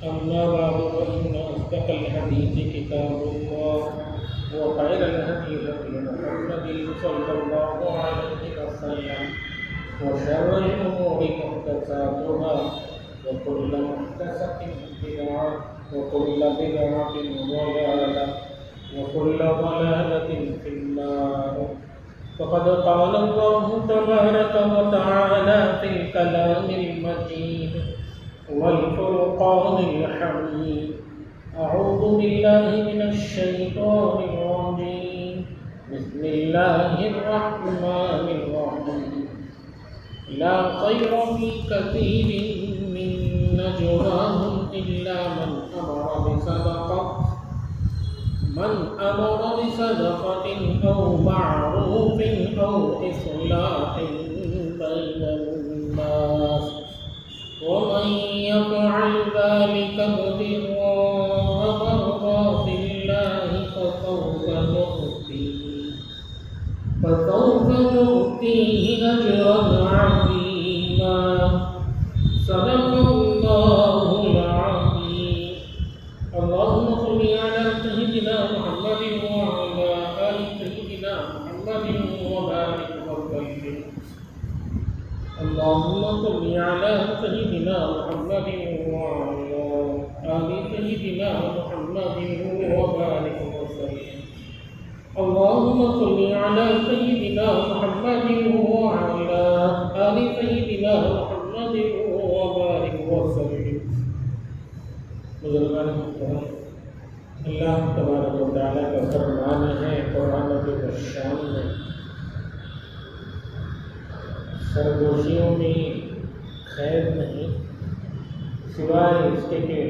أما بعد فإن أصدق الحديث كتاب الله وخير الهدي هدي محمد صلى الله عليه وسلم وشر الأمور محدثاتها وكل محدثة بدعة وكل بدعة ضلالة وكل ضلالة في النار. فقد قال الله تبارك وتعالى في الكلام المجيد والفرقان الحميد: أعوذ بالله من الشيطان الرجيم، بسم الله الرحمن الرحيم. لا خير في كثير من نجواهم إلا من أمر بصدقة أو معروف أو إصلاح بين الناس، ومن يفعل ذلك ابتغاء مرضات الله فسوف نؤتيه أجرا عظيما. صدق الله العظيم. اللهم صل على سيدنا محمد وعلى آل سيدنا محمد وبارك وسلم. اللهم صل على سيدنا محمد وعلى آل سيدنا محمد وبارك وسلم. اللهم صل على سيدنا محمد وعلى آل سيدنا محمد وبارك وسلم. بزرگان محترم، اللہ تبارک و تعالیٰ کا فرمان ہے قرآن کے شان میں، سرگوشیوں میں خیر نہیں سوائے اس کے کہ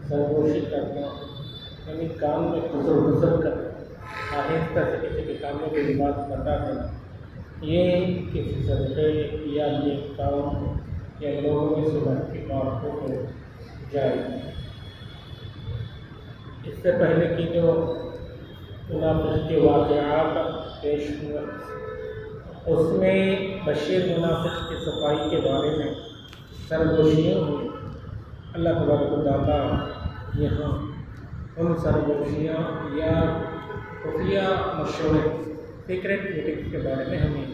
سرگوشی کرنا، یعنی کام میں گزر کر آہستہ سے کسی کے کاموں کی بات بتا دینا، یہ کسی صدقے یا یہ کام یا لوگوں میں صبح کی بات ہو جائے. اس سے پہلے کی جو منافق کے واقعات پیش ہوئے اس میں بشیر منافق کی صفائی کے بارے میں سرگوشیاں ہوئی. اللہ تبارک و تعالیٰ یہاں ان سرگوشیاں یا خفیہ مشورے سیکرٹ میٹنگ کے بارے میں ہمیں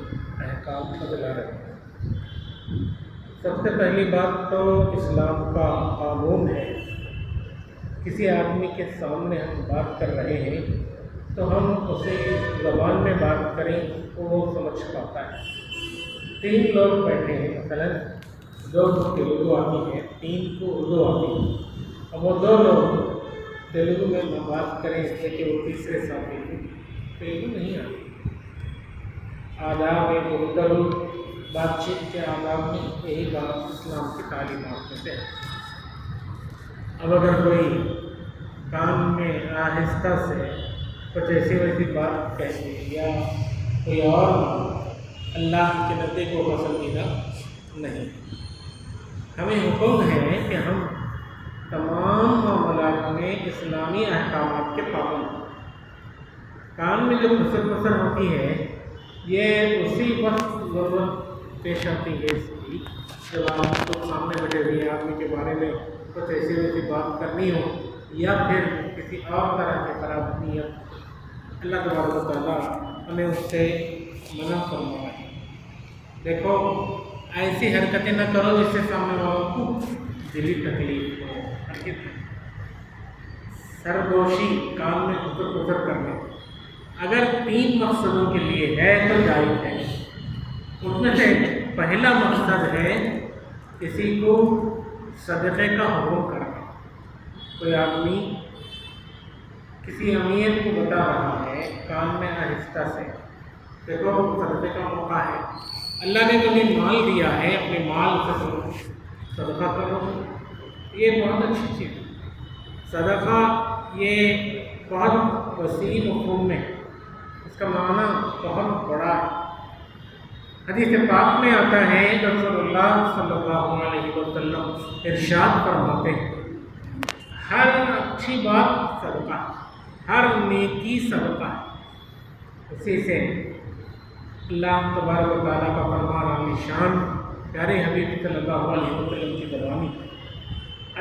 احکام بتلا رہے ہیں. سب سے پہلی بات تو اسلام کا قانون ہے، کسی آدمی کے سامنے ہم بات کر رہے ہیں تو ہم اسے زبان میں بات کریں تو وہ سمجھ پاتا ہے. 3 لوگ بیٹھے ہیں، مثلا 2 کو تیلگو آتی ہے، 3 کو اردو آتی ہے. اب وہ 2 لوگ تیلگو میں بات کریں اس لیے کہ وہ تیسرے ساتھی کو تیلگو نہیں آتی. آداب گفتگو بات چیت کے آداب میں یہی بات اسلام کی تعلیمات میں سے ہے. اب اگر کوئی کام میں آہستہ سے کچھ ایسی ویسی بات کہتے یا کوئی اور اللہ کے نبی کو پسندیدہ نہیں. ہمیں حکم ہے کہ ہم تمام معاملات میں اسلامی احکامات کے پابند ہوں. کام میں جو پسر ہوتی ہے یہ اسی وقت ضرورت پیش آتی ہے اس کی جب آپ کو سامنے بیٹھے ہوئے آدمی کے بارے میں کچھ ایسی ویسی بات کرنی ہو یا پھر کسی اور طرح کی خراب نیت. اللہ تبارک و تعالیٰ ہمیں اس سے منع فرما ہے. دیکھو ایسی حرکتیں نہ کرو جس سے سامنے والوں کو دلی تکلیف ہو. سرگوشی کام میں گزر کرنا اگر 3 مقصدوں کے لیے ہے تو جائز ہے. اس میں سے پہلا مقصد ہے کسی کو صدقے کا حکم کرنا. کوئی آدمی کسی امیر کو بتا رہا ہے کام میں آہستہ سے، دیکھو صدقے کا موقع ہے، اللہ نے تمہیں مال دیا ہے، اپنے مال سے صدقہ کرو. یہ بہت اچھی چیز ہے. صدقہ یہ بہت وسیع مفہوم میں اس کا معنی بہت بڑا ہے. حدیث پاک میں آتا ہے رسول اللہ صلی اللہ علیہ وسلم ارشاد فرماتے ہیں ہر اچھی بات صدقہ، ہر نیکی صدقہ. اسی سے اللہ تبارک و تعالیٰ کا فرمان عالی شان پیارے حبیب صلی اللہ علیہ وسلم کی زبانی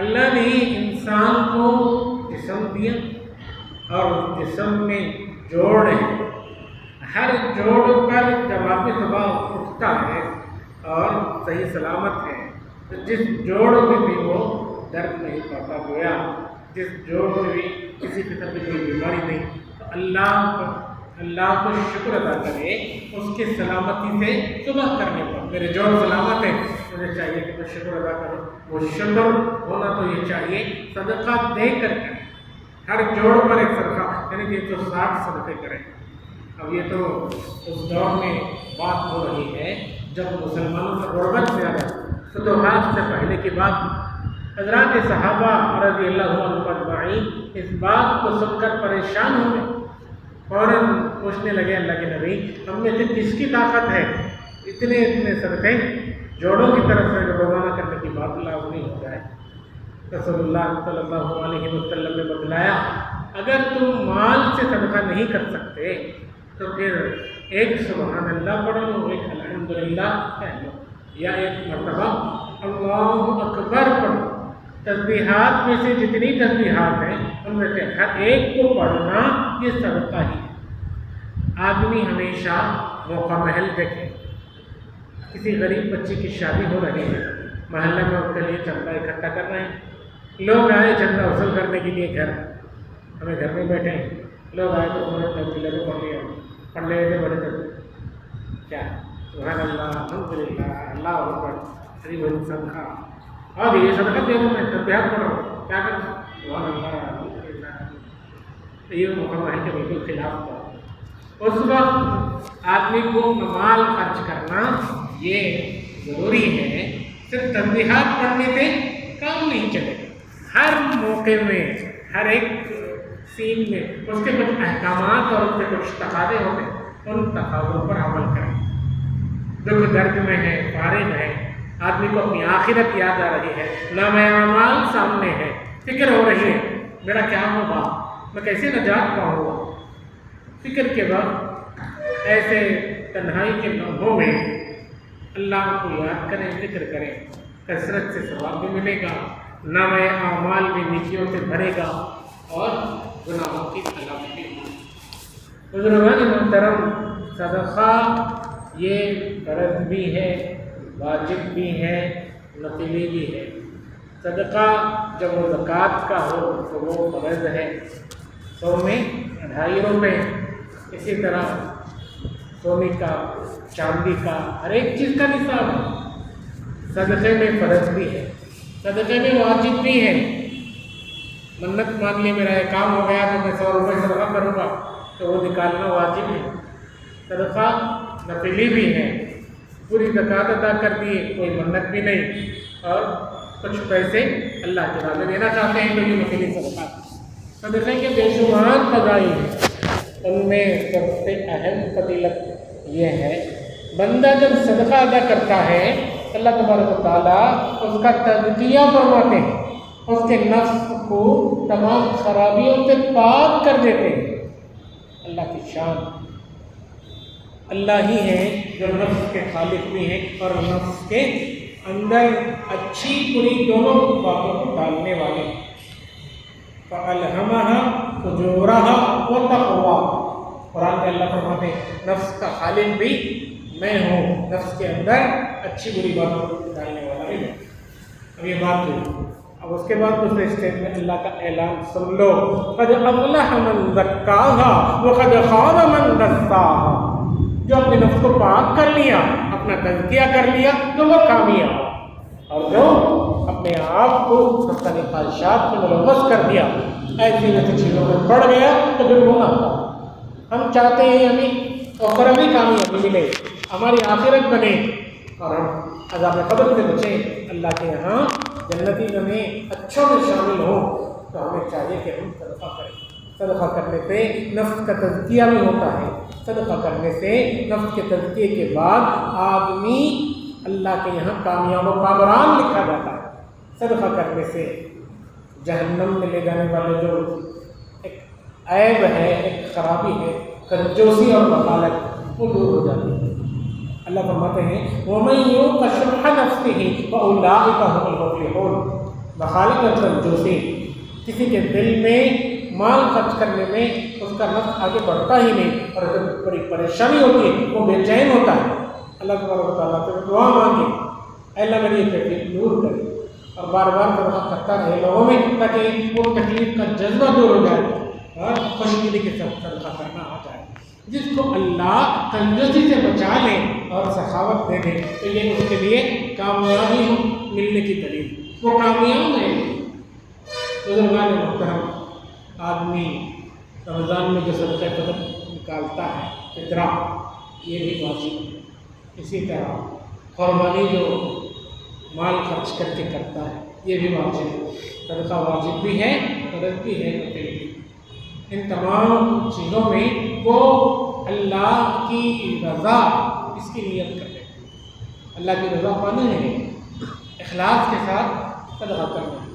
اللہ نے انسان کو جسم دیا اور جسم میں جوڑ ہے، ہر جوڑ پر جب آپ صبح اٹھتا ہے اور صحیح سلامت ہے تو جس جوڑ میں بھی وہ درد نہیں پاتا، گویا جس جوڑ میں بھی کسی قسم کی کوئی بیماری نہیں، تو اللہ کو شکر ادا کرے اس کے سلامتی سے صبح کرنے پر۔ میرے جوڑ سلامت ہے، مجھے چاہیے کہ میں شکر ادا کروں۔ وہ شکر ہونا تو یہ چاہیے صدقہ دے کر کریں، ہر جوڑ پر ایک صدقہ، یعنی کہ 160 صدقے کریں۔ اب یہ تو اس دور میں بات ہو رہی ہے جب مسلمانوں سے غربت زیادہ، فتوحات سے پہلے کی بات۔ حضرات صحابہ رضی اللہ عنہم اجمعین اس بات کو سن کر پریشان ہوئے، فوراً پوچھنے لگے اللہ کے نبی، ہم میں سے کس کی طاقت ہے اتنے صدقے جوڑوں کی طرف سے روزانہ کرنے کی بات لازمی ہو جائے۔ رسول اللہ صلی اللہ علیہ وسلم نے بتلایا، اگر تم مال سے صدقہ نہیں کر سکتے تو پھر ایک سبحان اللہ پڑھ لو، ایک الحمدللہ کہہ لو، یا ایک مرتبہ اللہ اکبر پڑھو۔ تسبیحات میں سے جتنی تسبیحات ہیں ان میں سے ہر ایک کو پڑھنا یہ صدقہ ہی ہے۔ آدمی ہمیشہ موقع محل دیکھے، کسی غریب بچے کی شادی ہو رہی ہے، محلے میں اس کے لیے چندہ اکٹھا کر رہے ہیں، لوگ آئے چندہ وصول کرنے کے لیے گھر، ہمیں گھر میں بیٹھے ہیں، لوگ آئے تو انہوں نے تبدیلے کو پڑھ لے تھے، بڑے تک کیا سبحان اللہ الحمدللہ اللہ اکبر، قریب صدقہ، اور یہ صدقہ دے دو، میں تسبیحات پڑھو، کیا کروں سبحان اللہ الحمدللہ۔ یہ موقع ہے کہ بالکل خلاف تھا۔ اس وقت آدمی کو مال خرچ کرنا یہ ضروری ہے، صرف تسبیحات پڑھنے سے کام نہیں چلے گا۔ ہر موقع میں، ہر ایک سین میں اس کے کچھ احکامات اور اس کے کچھ تقاضے ہوتے ہیں، ان تقاضوں پر عمل کریں۔ دکھ درد میں ہے، فارغ ہے، آدمی کو اپنی آخرت یاد آ رہی ہے، نامہ اعمال سامنے ہے، فکر ہو رہی ہے میرا کیا ہوگا، میں کیسے نجات پاؤں گا۔ فکر کے بعد ایسے تنہائی کے لمحوں میں اللہ کو یاد کریں، ذکر کریں، کثرت سے ثواب بھی ملے گا، نامہ اعمال بھی نیکیوں سے بھرے گا اور گناہوں کی تلافی بھی ہوگی۔ بزرگان محترم، صدقہ یہ فرض بھی ہے، واجب بھی ہے، نفلی بھی ہے۔ صدقہ جب وہ زکوٰۃ کا ہو تو وہ فرض ہے، 100 میں 2.5 روپے، اسی طرح سونے کا، چاندی کا، ہر ایک چیز کا نصاب ہے۔ صدقے میں فرض بھی ہے، صدقے میں واجب بھی ہے۔ منت مان لیے میرا یہ کام ہو گیا تو میں 100 روپے صدقہ کروں گا، تو وہ نکالنا واجب ہے۔ صدقہ نفلی بھی ہے، پوری زکوٰۃ ادا کر دیے، کوئی منت بھی نہیں، اور کچھ پیسے اللہ کے راستے دینا چاہتے ہیں تو یہ نفلی صدقہ۔ صدقے کے بے شمار فضائل ہیں، ان میں سب سے اہم فضیلت یہ ہے، بندہ جب صدقہ ادا کرتا ہے اللہ تبارک و تعالیٰ اس کا تزکیہ فرماتے ہیں، اس کے نفس کو تمام خرابیوں سے پاک کر دیتے ہیں۔ اللہ کی شان، اللہ ہی ہے جو نفس کے خالق بھی ہیں اور نفس کے اندر اچھی بری دونوں باتوں کو ڈالنے والے۔ فَأَلْهَمَهَا فُجُورَهَا وَتَقْوَاهَا، قرآن میں اللہ فرماتے ہیں نفس کا خالق بھی میں ہوں، نفس کے اندر اچھی بری باتوں کو ڈالنے والا بھی میں۔ اب یہ بات ہوئی، اب اس کے بعد دوسرے اسٹیج میں اللہ کا اعلان سن لو، قَدْ أَفْلَحَ مَنْ زَكَّاهَا وَقَدْ خَابَ مَنْ دَسَّاهَا، جو اپنے نفس کو پاک کر لیا، اپنا تزکیہ کر لیا تو وہ کامیاب، اور جو اپنے آپ کو مختلف خواہشات میں ملوث کر دیا، ایسی ویسی چیزوں میں پڑ گیا تو پھر وہ نہ تھا۔ ہم چاہتے ہیں ہمیں اخروی کامیابی ملے، ہماری آخرت بنے اور ہم عذاب قبر سے بچیں، اللہ کے یہاں جنتی بنیں، اچھوں میں شامل ہوں، تو ہمیں چاہیے کہ ہم صدقہ کریں۔ صدقہ کرنے سے نفس کا تزکیہ بھی ہوتا ہے، صدقہ کرنے سے نفس کے تزکیے کے بعد آدمی اللہ کے یہاں کامیاب و کامران لکھا جاتا ہے۔ صدقہ کرنے سے جہنم میں لے جانے والے جو ایک عیب ہے، ایک خرابی ہے، کنجوسی اور بخالت، وہ دور ہو جاتی ہے۔ اللہ فرماتے ہیں وَمَن يُوقَ شُحَّ نَفْسِهِ فَأُولَٰئِكَ هُمُ الْمُفْلِحُونَ، بخالت اور کنجوسی، کسی کے دل میں مال خرچ کرنے میں اس کا نفس آگے بڑھتا ہی نہیں، اور جب بڑی پریشانی ہوتی ہے وہ بے چین ہوتا ہے، اللہ تبارک و تعالیٰ سے دعا مانگے اے اللہ میری یہ تکلیف دور کرے، اور بار بار صدقہ کرتا رہے لوگوں میں تاکہ وہ تکلیف کا جذبہ دور ہو جائے اور خوش دلی کے ساتھ صدقہ کرنا آ جائے۔ جس کو اللہ کنجوسی سے بچا لے اور سخاوت دے دے تو یہ اس کے لیے کامیابی ملنے کی دلیل، وہ کامیاب ہے۔ بزرگان محترم، آدمی رمضان میں جو صدقہ فطر نکالتا ہے فطرہ، یہ بھی واجب ہے۔ اسی طرح قربانی جو مال خرچ کر کے کرتا ہے یہ بھی واجب ہے، صدقہ واجب بھی ہے، فرض بھی ہے، نفل بھی۔ ان تمام چیزوں میں وہ اللہ کی رضا اس کی نیت کرتے ہیں، اللہ کی رضا پانا ہے، اخلاص کے ساتھ صدقہ کرنا ہے،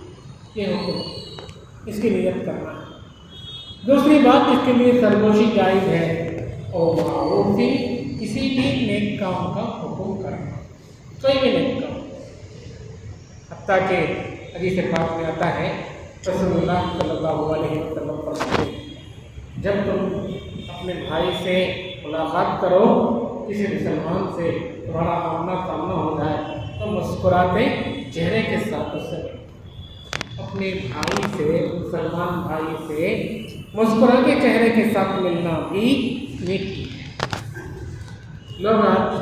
یہ حکم اس کی نیت کرنا ہے۔ دوسری بات، اس کے لیے سرگوشی جائز ہے، اور معروف بھی کسی بھی نیک کام کا حکم کرنا، کوئی بھی نیک کام، حتیٰ کہ حدیث پاک میں آتا ہے رسول اللہ صلی اللہ علیہ وسلم فرماتے ہیں جب تم اپنے بھائی سے ملاقات کرو، کسی مسلمان سے تمہارا آمنا سامنا ہو جائے تو مسکراتے چہرے کے ساتھ اس سے اپنے بھائی سے، مسلمان بھائی سے مسکراتے چہرے کے ساتھ ملنا بھی نیکی ہے۔ لوگ آج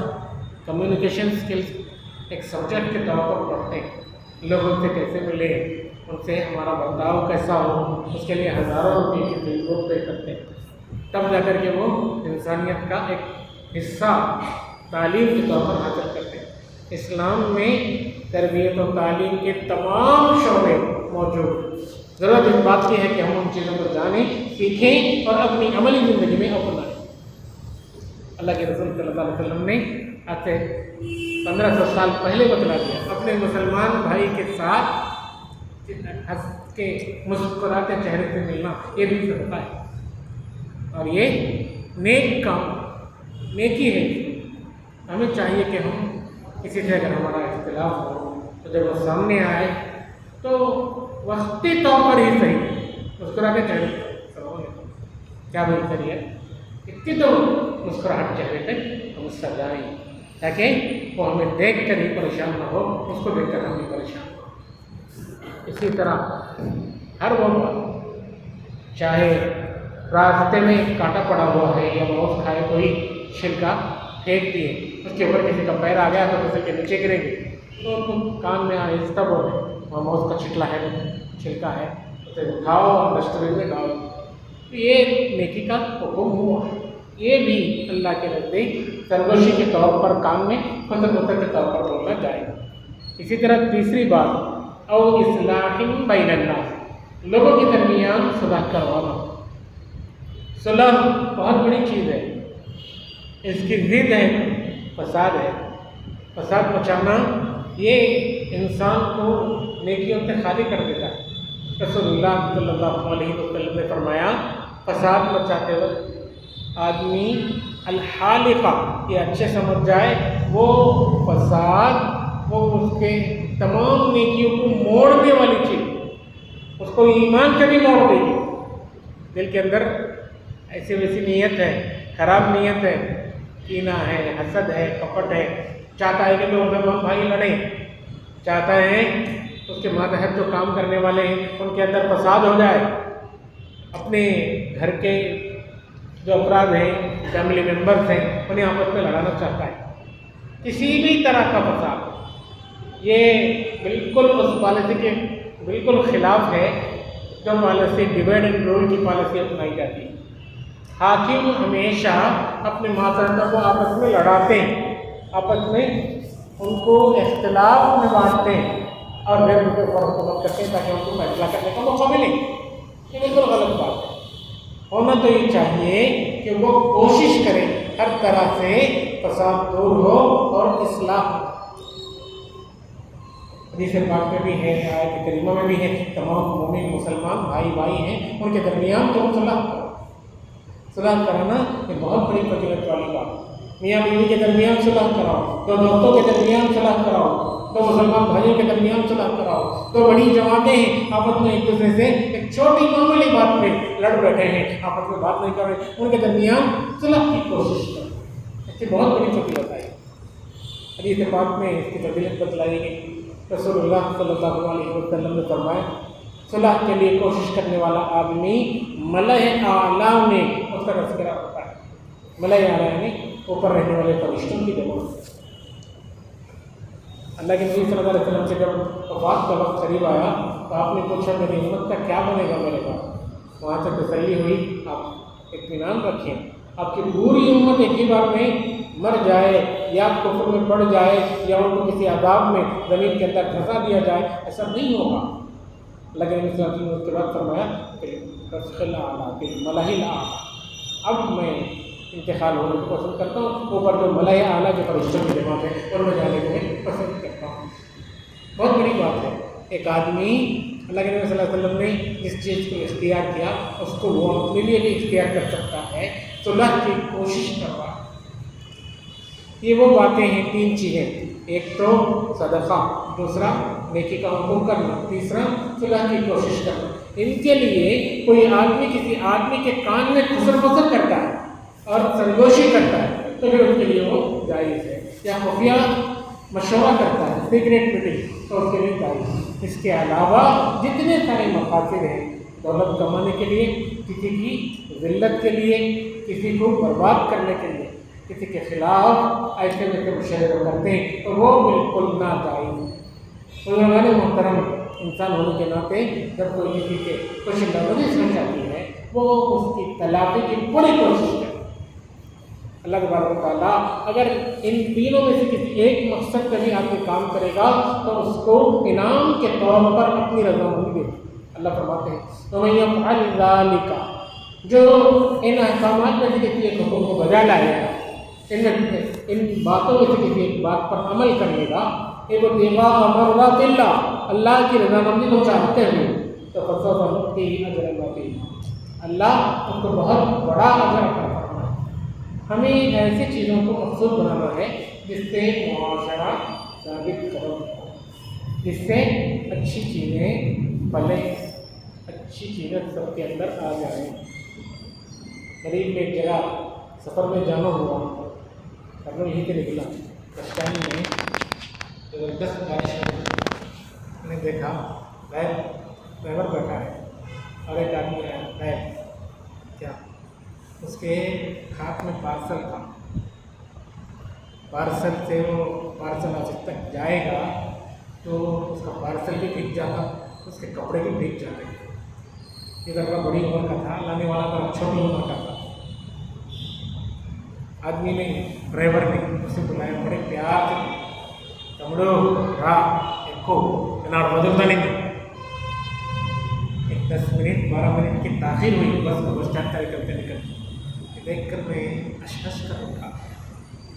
کمیونیکیشن اسکلس ایک سبجیکٹ کے طور پر پڑھتے ہیں، لوگوں سے کیسے ملے، ان سے ہمارا برتاؤ کیسا ہو، اس کے لیے ہزاروں روپے کی فیس بک پے کرتے ہیں، تب جا کر کے وہ انسانیت کا ایک حصہ تعلیم کے طور پر حاصل کرتے ہیں۔ اسلام میں تربیت و تعلیم کے تمام شعبے موجود، ضرورت اس بات کی ہے کہ ہم ان چیزوں کو جانیں، سیکھیں اور اپنی عملی زندگی میں اپنائیں۔ اللہ کے رسول صلی اللہ علیہ وسلم نے آج سے 1500 سال پہلے بتلا دیا، اپنے مسلمان بھائی کے ساتھ ہنس کے مسکراتے چہرے سے ملنا یہ بھی صدقہ ہے، اور یہ نیک کام، نیکی ہے۔ ہمیں چاہیے کہ ہم کسی سے اگر ہمارا اختلاف ہو تو جب وہ سامنے آئے تو وقتی طور پر ہی صحیح مسکراتے چہرے السلام علیکم، کیا بہتر ہے اتنی تو مسکراہٹ چہرے پہ ہم اس سے جائیں تاکہ وہ ہمیں دیکھ کر ہی پریشان نہ ہو، اس کو دیکھ کر ہم بھی پریشان ہو۔ اسی طرح ہر وہ بات، چاہے راستے میں کانٹا پڑا ہوا ہے یا موز کھائے کوئی چھلکا پھینک دیے، اس کے اوپر کسی کا پیر آ گیا تو کسی کے نیچے گریں گے تو ان کو کان میں آہستہ بولیں وہاں موز کا چھلکا ہے اسے اٹھاؤ اور ڈسٹ بن میں ڈالو، تو یہ نیکی کا حکم ہوا ہے۔ یہ بھی اللہ کے نزدیک سرگوشی کے طور پر کام میں خطر کے طور پر بولنا جائے گا۔ اسی طرح تیسری بات، او اصلاح بین الناس، لوگوں کے درمیان صلح کروانا۔ صلح بہت بڑی چیز ہے، اس کی ضد ہے فساد ہے، فساد مچانا یہ انسان کو نیکیوں سے خالی کر دیتا ہے۔ رسول اللہ صلی اللہ علیہ وسلم نے فرمایا فساد مچاتے وقت آدمی الحالقہ، یہ اچھے سمجھ جائے وہ فساد، وہ اس کے تمام نیکیوں کو موڑنے والی چیز، اس کو ایمان سے بھی موڑ دے گی۔ دل کے اندر ایسی ویسی نیت ہے، خراب نیت ہے، کینہ ہے، حسد ہے، کپٹ ہے، چاہتا ہے کہ لوگ مسلمان بھائی لڑیں، چاہتا ہے اس کے ماتحت جو کام کرنے والے ہیں ان کے اندر فساد ہو جائے، اپنے گھر کے جو افراد ہیں، فیملی ممبرز ہیں، انہیں آپس میں لڑانا چاہتا ہے، کسی بھی طرح کا فساد، یہ بالکل اس پالیسی کے بالکل خلاف ہے جو پالیسی ڈیوائڈ اینڈ رول کی پالیسی اپنائی جاتی ہے۔ حاکم ہمیشہ اپنے معاشرت کو آپس میں لڑاتے ہیں، آپس میں ان کو اختلاف میں بانٹتے ہیں اور پھر ان کے اوپر حکومت کرتے ہیں تاکہ ان کو فیصلہ کرنے کا موقع ملے، یہ بالکل غلط بات ہے۔ ہونا تو یہ چاہیے کہ وہ کوشش کریں ہر طرح سے فساد دور ہو اور اصلاح ہو۔ حدیث پاک میں بھی ہے، آیت کریمہ میں بھی ہے، تمام مومن مسلمان بھائی بھائی ہیں، ان کے درمیان تم صلح کرو۔ صلح کرانا یہ بہت بڑی فضیلت والی بات ہے۔ میاں بیوی کے درمیان صلح کراؤ، دو دوستوں کے درمیان صلح کراؤ، دو مسلمان بھائیوں کے درمیان صلح کراؤ، دو بڑی جماعتیں ہیں آپس میں ایک دوسرے سے ایک چھوٹی معمولی بات پہ لڑ بیٹھے ہیں، آپس میں بات نہیں کر رہے، ان کے درمیان صلح کی کوشش کرو۔ اس کی بہت بڑی فضیلت بتائی، حدیث پاک میں اس کی فضیلت بتلائی گئی۔ رسول اللہ صلی اللہ علیہ وسلم نے فرمایا صلح کے لیے کوشش کرنے والا آدمی ملائے اعلیٰ میں اس کا تذکرہ ہوتا ہے۔ ملائے اعلیٰ یعنی اوپر رہنے والے فرشتوں کی جمع۔ اللہ کے نبی صلی اللہ علیہ وسلم سے جب وفات کا وقت قریب آیا تو آپ نے پوچھا میری امت کا کیا بنے گا میرے پاس؟ وہاں سے تسلی ہوئی، آپ اطمینان رکھیں، آپ کی پوری امت ایک ہی بار میں مر جائے یا کفر میں پڑ جائے یا ان کو کسی عذاب میں زمین کے اندر دھسا دیا جائے، ایسا نہیں ہوگا۔ اللہ کے نبی صلی اللہ علیہ وسلم نے اس کے بعد فرمایا کہ رسخ الاعلیٰ کہ ملأ الاعلیٰ، اب میں انتقال ہونے کو پسند کرتا ہوں، اوپر جو ملأ اعلیٰ جو فرشتوں کی جماعت ہے ان میں جانے کو میں پسند کرتا ہوں۔ بہت بڑی بات ہے، ایک آدمی اللہ کے نبی صلی اللہ علیہ وسلم نے جس چیز کو اختیار کیا اس کو وہ اپنے لیے بھی اختیار کر سکتا ہے، صلح کی کوشش کر رہا ہے۔ یہ وہ باتیں ہیں، تین چیزیں، ایک تو صدقہ، دوسرا نیکی کا حکم کرنا، تیسرا صلح کی کوشش کرنا۔ ان کے لیے کوئی آدمی کسی آدمی کے کان میں خسر پسر کرتا ہے اور سرگوشی کرتا ہے تو پھر اس کے لیے وہ جائز ہے، یا خفیہ مشورہ کرتا ہے، سیکریٹ میٹنگ، تو اس کے لیے جائز ہے۔ اس کے علاوہ جتنے سارے مقاصد ہیں، دولت کمانے کے لیے، کسی کی ذلت کے لیے، کسی کو برباد کرنے کے لیے، کسی کے خلاف ایسے ویسے مشاہدہ کرتے ہیں تو وہ بالکل ناجائز ہے۔ بزرگان محترم، انسان ہونے کے ناطے جب کوئی کسی کے کچھ لفظ سن جاتی ہے وہ اس کی تلافی کی پوری کوشش کرے۔ اللہ تبارک و تعالیٰ اگر ان تینوں میں سے کسی ایک مقصد کا بھی آدمی کام کرے گا تو اس کو انعام کے طور پر اپنی رضامندی دے۔ اللہ فرماتے ہیں وَمَن يَفْعَلْ ذَلِكَ، جو ان احکامات میں سے کسی ایک حکم کو بجا لائے گا، ان باتوں میں سے کسی ایک بات پر عمل کر لے گا، ابتغاء مرضات اللہ، اللہ کی رضامندی کو چاہتے ہوئے، تو فسوف نؤتیہ اجرا عظیما، اللہ اس کو بہت بڑا اجر عطا فرمائے۔ ہمیں ایسی چیزوں کو مقصود بنانا ہے جس سے معاشرہ ثابت قدم ہو، جس سے اچھی چیزیں پلیں، اچھی چیزیں سب کے اندر آ جائیں۔ قریب میں ایک جگہ سفر میں جانا ہوا، کرنا یہیں سے نکلا، راستے میں زبردست بارش میں نے دیکھا ڈرائیور بیٹھا ہے اور ایک آدمی ہے کیا، اس کے ہاتھ میں پارسل تھا، پارسل سے وہ پارسل آج تک جائے گا تو اس کا پارسل بھی بک جاتا، اس کے کپڑے بھی بک جاتے۔ یہ لڑکا بڑی عمر کا تھا، لانے والا تو چھوٹی عمر کا تھا۔ آدمی نے، ڈرائیور نے اسے بلایا بڑے پیار سے، تمڑو را ایکو نار بدلتا نہیں، ایک 10 منٹ 12 منٹ کی تاخیر ہوئی، بس کو بس اسٹینڈ تک نکلتے دیکھ کر میں اشش کر اٹھا۔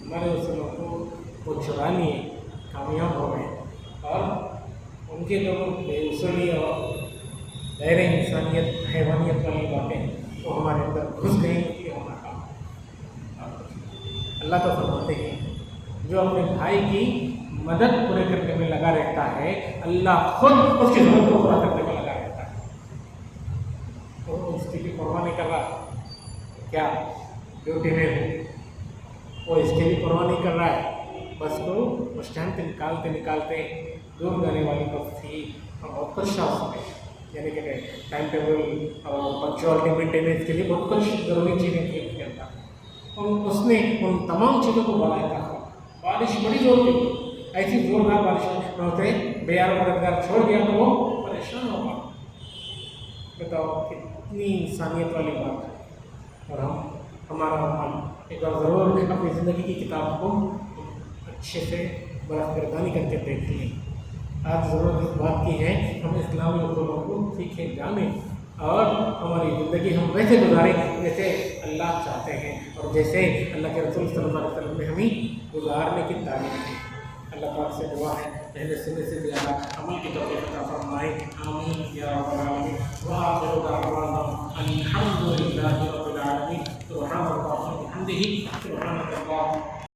ہمارے رسولوں کو وہ چرا لیے، کامیاب ہو گئے، اور ان کے جو بے اصولی اور غیر انسانیت حیوانیت والی باتیں وہ ہمارے اندر گھس گئی کہ ہمارا کام۔ اللہ تو فرماتے ہیں جو اپنے بھائی کی مدد پورے کرنے میں لگا رہتا ہے اللہ خود اس کی ضرورت کو پورا کرنے میں لگا رہتا ہے۔ تو اس کی بھی پرواہ نہیں کر رہا، کیا ڈیوٹی میں ہو، وہ اس کی بھی پرواہ نہیں کر رہا ہے، بس کو اسٹینڈ سے نکالتے دور جانے والی بس تھی اور بہت کچھ تھا اس میں، یعنی کہ ٹائم ٹیبل اور پنکچوالٹی مینٹیننس کے لیے بہت کچھ ضروری چیزیں تھیں اس کے اندر۔ اس نے ان تمام چیزوں کو بنایا تھا۔ بارش بڑی زور کی، ایسی زوردار بارش میں ہوتے بے یار مددگار چھوڑ دیا تو وہ پریشان ہوگا۔ بتاؤ کتنی انسانیت والی بات ہے۔ اور ہمارا ایک بار ضرور اپنی زندگی کی کتاب کو اچھے سے برف گردانی کر کے دیکھ لیں۔ آج ضرورت اس بات کی ہے ہم اسلامی اصولوں کو سیکھیں، جانیں اور ہماری زندگی ہم ویسے گزاریں جیسے اللہ چاہتے ہیں اور جیسے اللہ کے رسول صلی اللہ علیہ وسلم نے ہمیں گزارنے کی تعلیم دی۔ اللہ پاک سے دعا ہے پہلے سننے سے زیادہ عمل کی توفیق عطا فرمائے، آمین یا رب العالمین۔ وآخر دعوانا الحمد